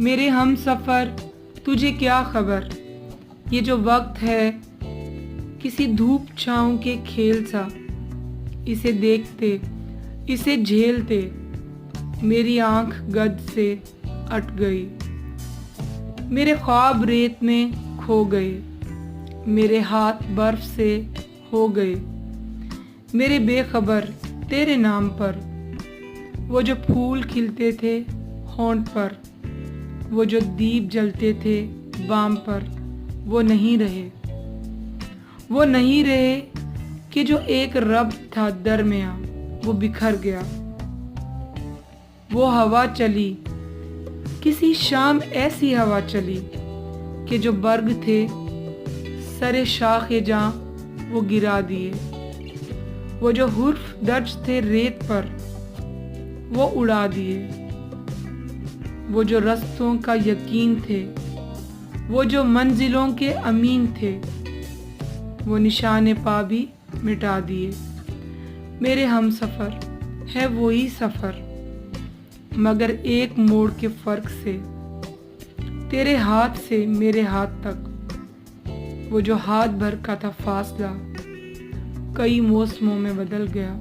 میرے ہم سفر تجھے کیا خبر، یہ جو وقت ہے کسی دھوپ چھاؤں کے کھیل سا، اسے دیکھتے اسے جھیلتے میری آنکھ گد سے اٹ گئی، میرے خواب ریت میں کھو گئے، میرے ہاتھ برف سے ہو گئے، میرے بے خبر تیرے نام پر، وہ جو پھول کھلتے تھے ہونٹ پر، وہ جو دیپ جلتے تھے بام پر، وہ نہیں رہے کہ جو ایک رب تھا درمیاں وہ بکھر گیا۔ وہ ہوا چلی کسی شام، ایسی ہوا چلی کہ جو برگ تھے سرے شاخ جاں وہ گرا دیے، وہ جو حرف درج تھے ریت پر وہ اڑا دیے، وہ جو رستوں کا یقین تھے، وہ جو منزلوں کے امین تھے، وہ نشان پا بھی مٹا دیے۔ میرے ہم سفر ہے وہی سفر، مگر ایک موڑ کے فرق سے، تیرے ہاتھ سے میرے ہاتھ تک، وہ جو ہاتھ بھر کا تھا فاصلہ کئی موسموں میں بدل گیا۔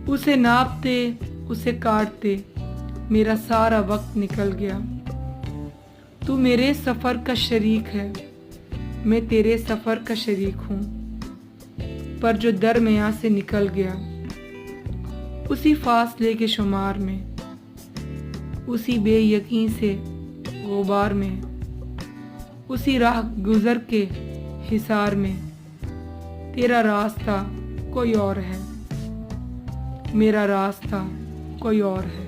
اسے ناپتے اسے کاٹتے میرا سارا وقت نکل گیا۔ تو میرے سفر کا شریک ہے، میں تیرے سفر کا شریک ہوں، پر جو درمیان سے نکل گیا، اسی فاصلے کے شمار میں، اسی بے یقین سے غبار میں، اسی راہ گزر کے حصار میں، تیرا راستہ کوئی اور ہے، میرا راستہ کوئی اور ہے۔